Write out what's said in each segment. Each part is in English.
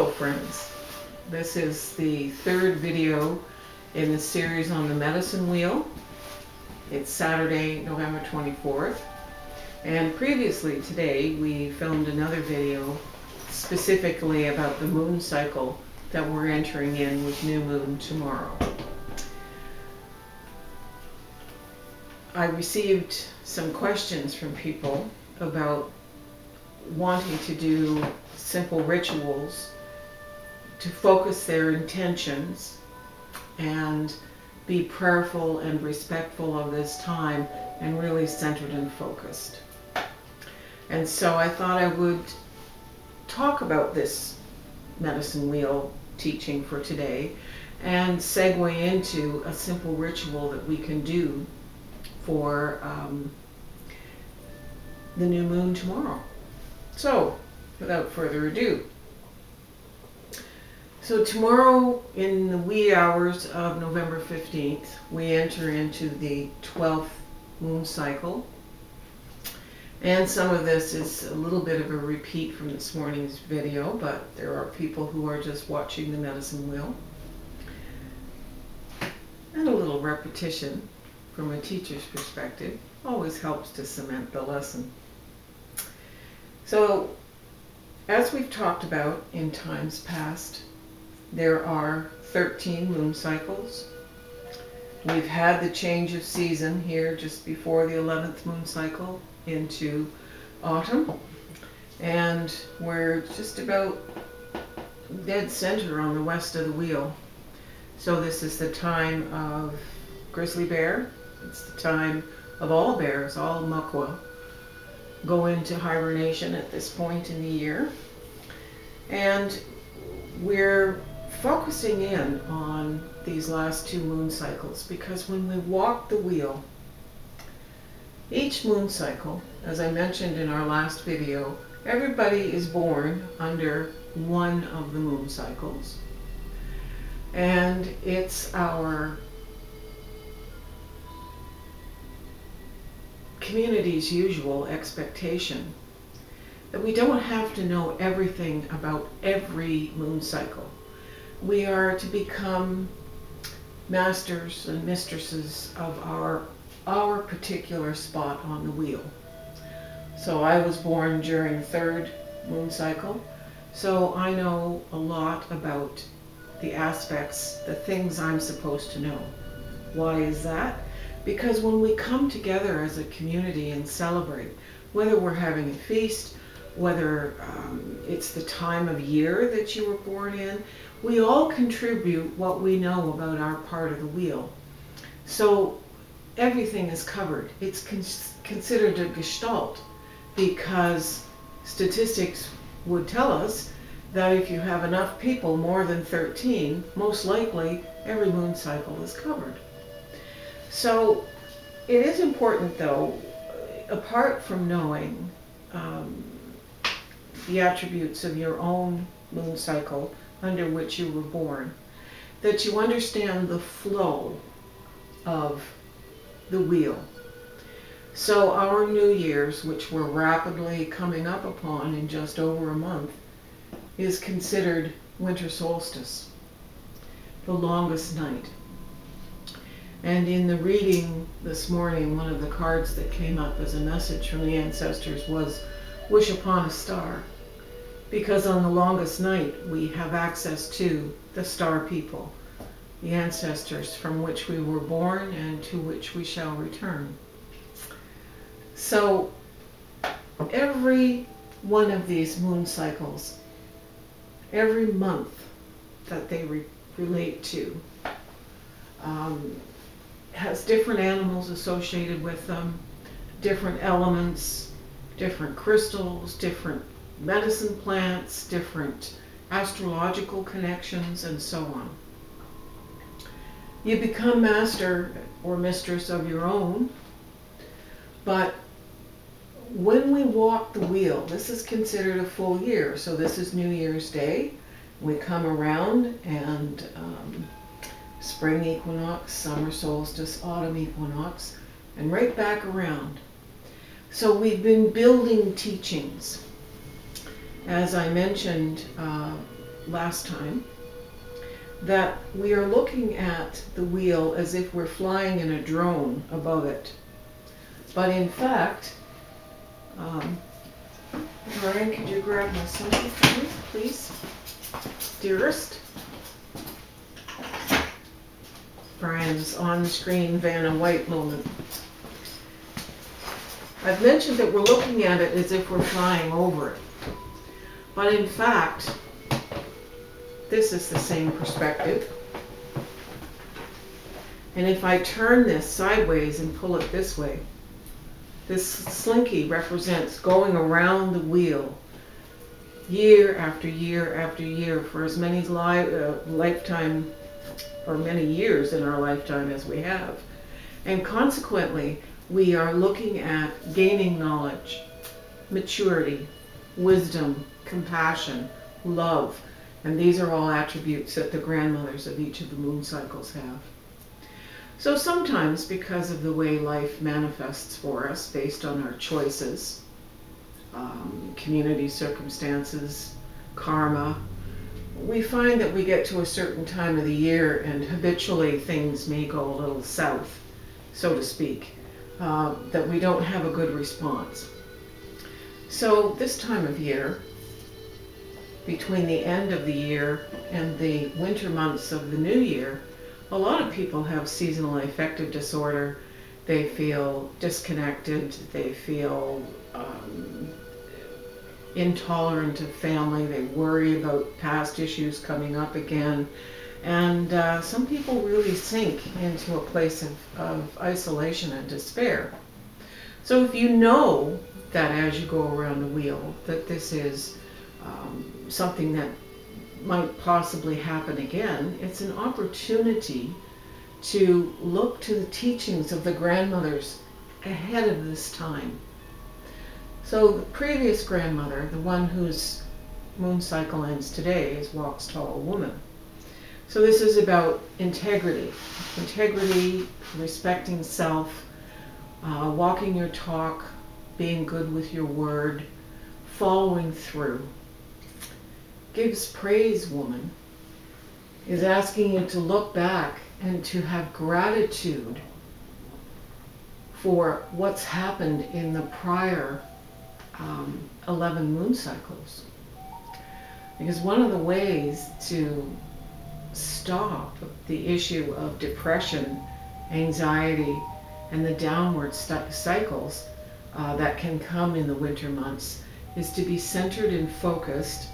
Hello friends, this is the third video in the series on the medicine wheel. It's Saturday, November 24th, and previously today we filmed another video specifically about the moon cycle that we're entering in with new moon tomorrow. I received some questions from people about wanting to do simple rituals to focus their intentions and be prayerful and respectful of this time and really centered and focused. And so I thought I would talk about this medicine wheel teaching for today and segue into a simple ritual that we can do for the new moon tomorrow. So, without further ado, so tomorrow in the wee hours of November 15th, we enter into the 12th moon cycle. And some of this is a little bit of a repeat from this morning's video, but there are people who are just watching the medicine wheel. And a little repetition from a teacher's perspective always helps to cement the lesson. So, as we've talked about in times past, there are 13 moon cycles. We've had the change of season here just before the 11th moon cycle into autumn, and we're just about dead center on the west of the wheel. So this is the time of grizzly bear. It's the time of all bears, all Makwa go into hibernation at this point in the year. And we're focusing in on these last two moon cycles because when we walk the wheel, each moon cycle, as I mentioned in our last video, everybody is born under one of the moon cycles. And it's our community's usual expectation that we don't have to know everything about every moon cycle. We are to become masters and mistresses of our particular spot on the wheel. So I was born during the third moon cycle, so I know a lot about the aspects, the things I'm supposed to know. Why is that? Because when we come together as a community and celebrate, whether we're having a feast, whether it's the time of year that you were born in, we all contribute what we know about our part of the wheel. So everything is covered. It's considered a gestalt because statistics would tell us that if you have enough people, more than 13, most likely every moon cycle is covered. So it is important, though, apart from knowing the attributes of your own moon cycle under which you were born, that you understand the flow of the wheel. So our New Year's, which we're rapidly coming up upon in just over a month, is considered winter solstice, the longest night. And in the reading this morning, one of the cards that came up as a message from the ancestors was, wish upon a star. Because on the longest night, we have access to the star people, the ancestors from which we were born and to which we shall return. So every one of these moon cycles, every month that they relate to, has different animals associated with them, different elements, different crystals, different medicine plants, different astrological connections, and so on. You become master or mistress of your own, but when we walk the wheel, this is considered a full year. So this is New Year's Day. We come around and spring equinox, summer solstice, autumn equinox, and right back around. So we've been building teachings. As I mentioned last time, that we are looking at the wheel as if we're flying in a drone above it. But in fact, Brian, could you grab my something for me, please? Dearest? Brian's on-screen Vanna White moment. I've mentioned that we're looking at it as if we're flying over it. But in fact, this is the same perspective. And if I turn this sideways and pull it this way, this slinky represents going around the wheel year after year after year for as many lifetime or many years in our lifetime as we have. And consequently, we are looking at gaining knowledge, maturity, wisdom, compassion, love, and these are all attributes that the grandmothers of each of the moon cycles have. So sometimes, because of the way life manifests for us based on our choices, community circumstances, karma, we find that we get to a certain time of the year and habitually things may go a little south, so to speak, that we don't have a good response. So this time of year, between the end of the year and the winter months of the new year, a lot of people have seasonal affective disorder. They feel disconnected, they feel intolerant of family, they worry about past issues coming up again, and some people really sink into a place of isolation and despair. So if you know that as you go around the wheel that this is something that might possibly happen again, it's an opportunity to look to the teachings of the grandmothers ahead of this time. So the previous grandmother, the one whose moon cycle ends today, is Walks Tall Woman. So this is about integrity, respecting self, walking your talk, being good with your word, following through. Gives Praise Woman is asking you to look back and to have gratitude for what's happened in the prior 11 moon cycles. Because one of the ways to stop the issue of depression, anxiety, and the downward cycles that can come in the winter months is to be centered and focused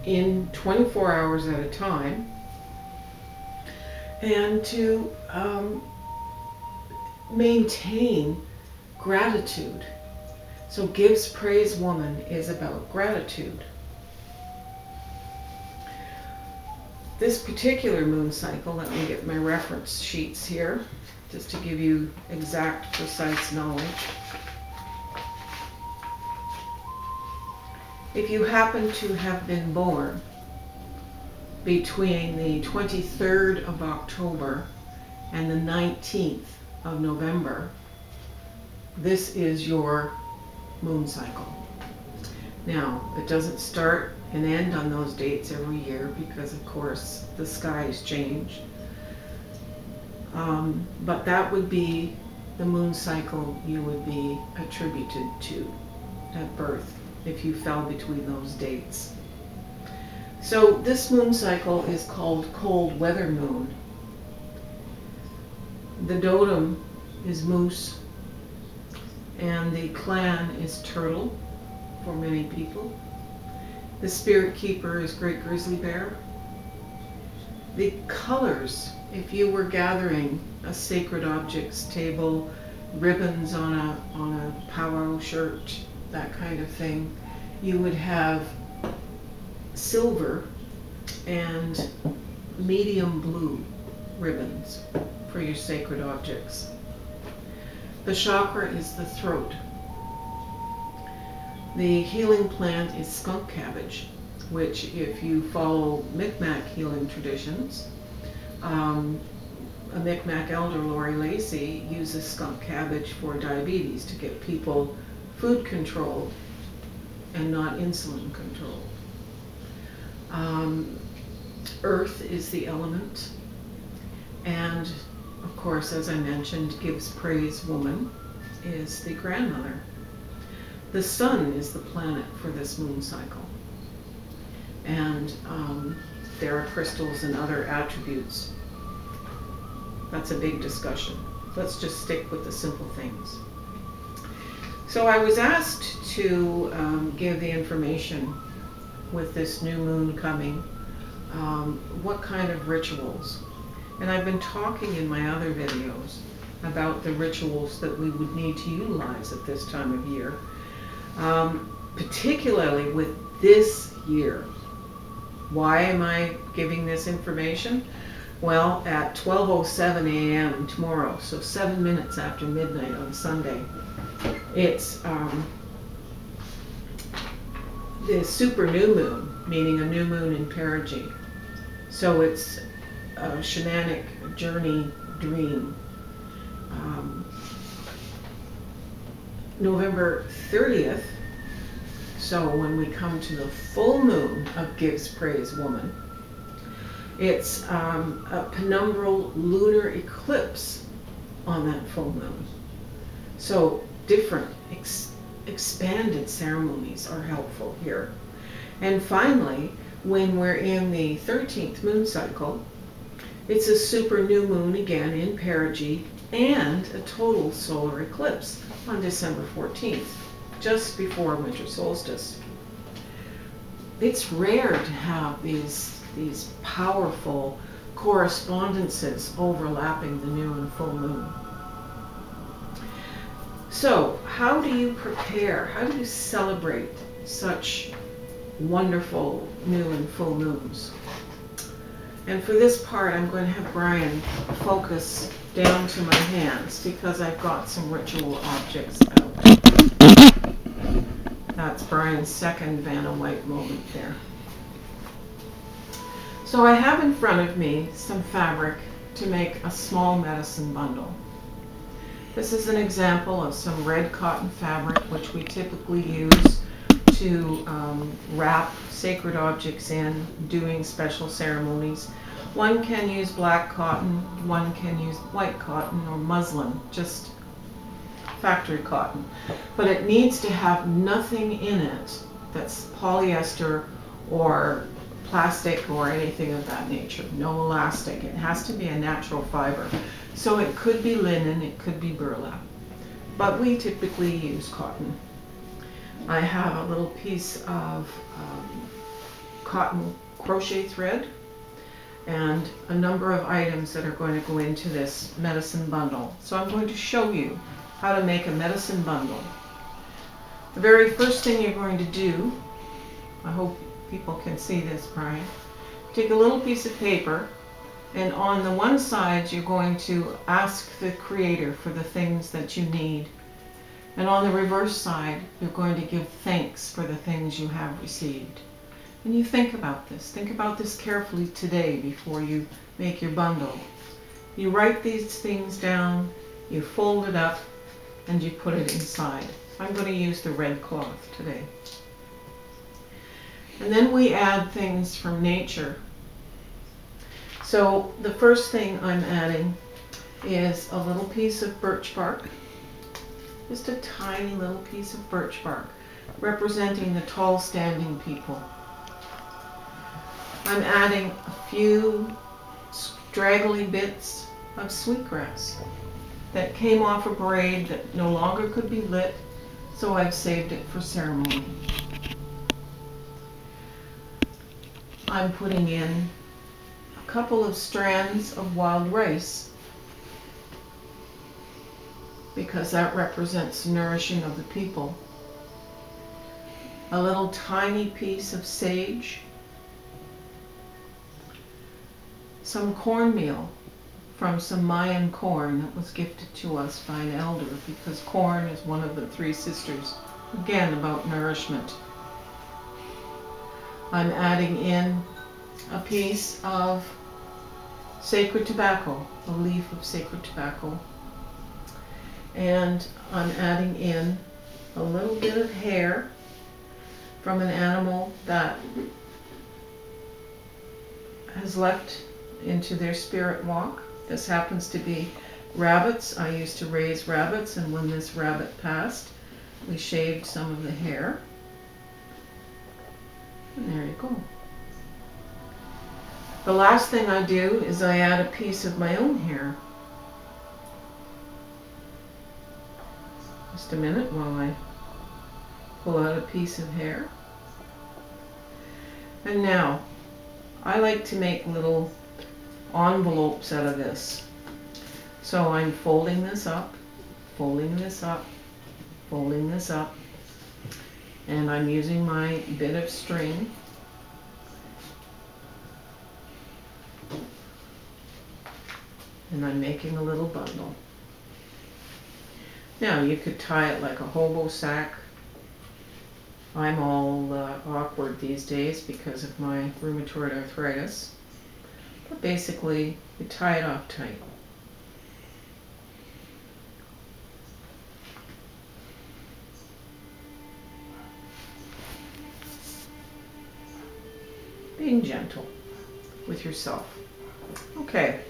in 24 hours at a time, and to maintain gratitude. So Gives Praise Woman is about gratitude. This particular moon cycle, let me get my reference sheets here, just to give you exact, precise knowledge. If you happen to have been born between the 23rd of October and the 19th of November, this is your moon cycle. Now, it doesn't start and end on those dates every year because, of course, the skies change. But that would be the moon cycle you would be attributed to at birth if you fell between those dates. So this moon cycle is called Cold Weather Moon. The totem is moose, and the clan is turtle for many people. The spirit keeper is great grizzly bear. The colors, if you were gathering a sacred objects table, ribbons on a powwow shirt, that kind of thing, you would have silver and medium blue ribbons for your sacred objects. The chakra is the throat. The healing plant is skunk cabbage, which, if you follow Mi'kmaq healing traditions, a Mi'kmaq elder, Lori Lacey, uses skunk cabbage for diabetes to get people food controlled and not insulin controlled. Earth is the element, and of course, as I mentioned, gives praise woman is the grandmother. The sun is the planet for this moon cycle, and there are crystals and other attributes. That's a big discussion. Let's just stick with the simple things. So I was asked to give the information with this new moon coming, what kind of rituals. And I've been talking in my other videos about the rituals that we would need to utilize at this time of year, particularly with this year. Why am I giving this information? Well, at 12:07 a.m. tomorrow, so 7 minutes after midnight on Sunday, it's the super new moon, meaning a new moon in perigee. So it's a shamanic journey dream. November 30th, so when we come to the full moon of Gives Praise Woman, it's a penumbral lunar eclipse on that full moon. So different expanded ceremonies are helpful here. And finally, when we're in the 13th moon cycle, it's a super new moon again in perigee and a total solar eclipse on December 14th, just before winter solstice. It's rare to have these powerful correspondences overlapping the new and full moon. So, how do you prepare? How do you celebrate such wonderful new and full moons? And for this part, I'm going to have Brian focus down to my hands because I've got some ritual objects out. That's Brian's second Vanna White moment there. So I have in front of me some fabric to make a small medicine bundle. This is an example of some red cotton fabric, which we typically use to wrap sacred objects in doing special ceremonies. One can use black cotton, one can use white cotton or muslin, just factory cotton. But it needs to have nothing in it that's polyester or plastic or anything of that nature. No elastic. It has to be a natural fiber. So it could be linen, it could be burlap. But we typically use cotton. I have a little piece of cotton crochet thread and a number of items that are going to go into this medicine bundle. So I'm going to show you how to make a medicine bundle. The very first thing you're going to do, I hope people can see this, Brian, take a little piece of paper, and on the one side you're going to ask the Creator for the things that you need. And on the reverse side, you're going to give thanks for the things you have received. And you think about this. Think about this carefully today before you make your bundle. You write these things down, you fold it up, and you put it inside. I'm going to use the red cloth today. And then we add things from nature. So the first thing I'm adding is a little piece of birch bark. Just a tiny little piece of birch bark, representing the tall standing people. I'm adding a few straggly bits of sweetgrass that came off a braid that no longer could be lit, so I've saved it for ceremony. I'm putting in a couple of strands of wild rice, because that represents nourishing of the people. A little tiny piece of sage, some cornmeal from some Mayan corn that was gifted to us by an elder, because corn is one of the three sisters, again about nourishment. I'm adding in a piece of sacred tobacco, a leaf of sacred tobacco. And I'm adding in a little bit of hair from an animal that has left into their spirit walk. This happens to be rabbits. I used to raise rabbits, and when this rabbit passed, we shaved some of the hair. And there you go. The last thing I do is I add a piece of my own hair. Just a minute while I pull out a piece of hair. And now, I like to make little envelopes out of this. So I'm folding this up, folding this up, folding this up, and I'm using my bit of string and I'm making a little bundle. Now you could tie it like a hobo sack. I'm all awkward these days because of my rheumatoid arthritis. But basically, you tie it off tight. Being gentle with yourself. Okay,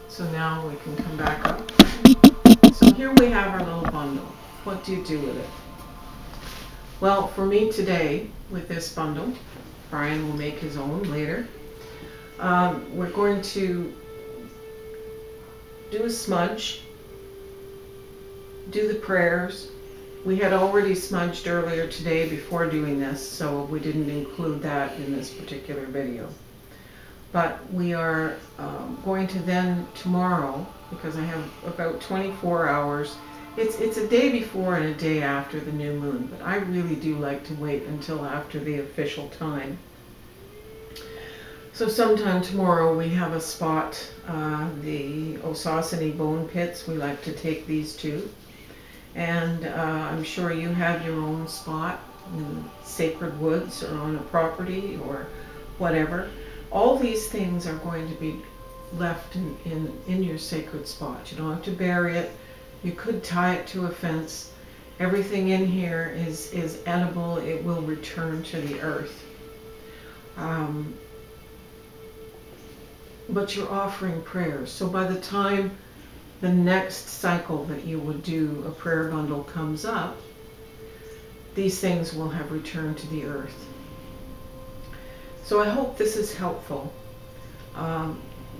so now we can come back up. So here we have our little bundle. What do you do with it? Well, for me today, with this bundle, Brian will make his own later. We're going to do a smudge, do the prayers. We had already smudged earlier today before doing this, so we didn't include that in this particular video. But we are going to then tomorrow, because I have about 24 hours. It's a day before and a day after the new moon, but I really do like to wait until after the official time. So sometime tomorrow we have a spot, the Osasani bone pits. We like to take these to. And I'm sure you have your own spot in sacred woods or on a property or whatever. All these things are going to be left in your sacred spot. You don't have to bury it. You could tie it to a fence. Everything in here is edible. It will return to the earth. But you're offering prayers. So by the time the next cycle that you would do a prayer bundle comes up, these things will have returned to the earth. So I hope this is helpful.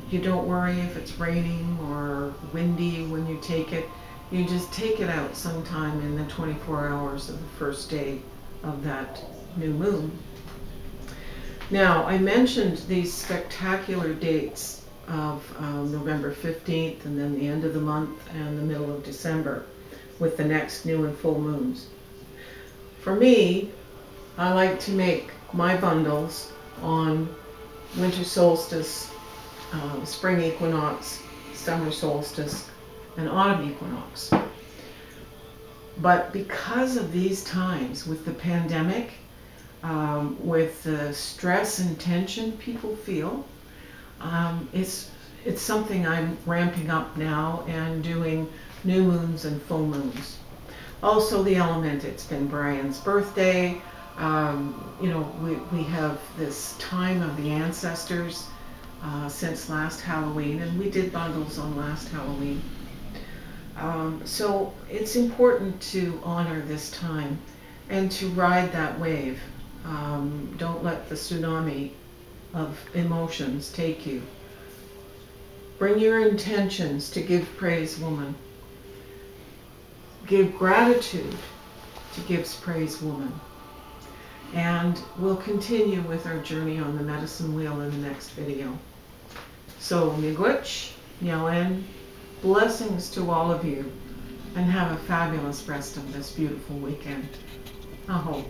You don't worry if it's raining or windy when you take it. You just take it out sometime in the 24 hours of the first day of that new moon. Now, I mentioned these spectacular dates of November 15th and then the end of the month and the middle of December with the next new and full moons. For me, I like to make my bundles on winter solstice, spring equinox, summer solstice, and autumn equinox. But because of these times with the pandemic, with the stress and tension people feel, it's something I'm ramping up now and doing new moons and full moons. Also the element, it's been Brian's birthday. You know, we have this time of the ancestors since last Halloween, and we did bundles on last Halloween. So it's important to honor this time and to ride that wave. Don't let the tsunami of emotions take you. Bring your intentions to give praise, woman. Give gratitude to Gives Praise, woman. And we'll continue with our journey on the medicine wheel in the next video. So, miigwech, Nyawen, blessings to all of you, and have a fabulous rest of this beautiful weekend. Aho.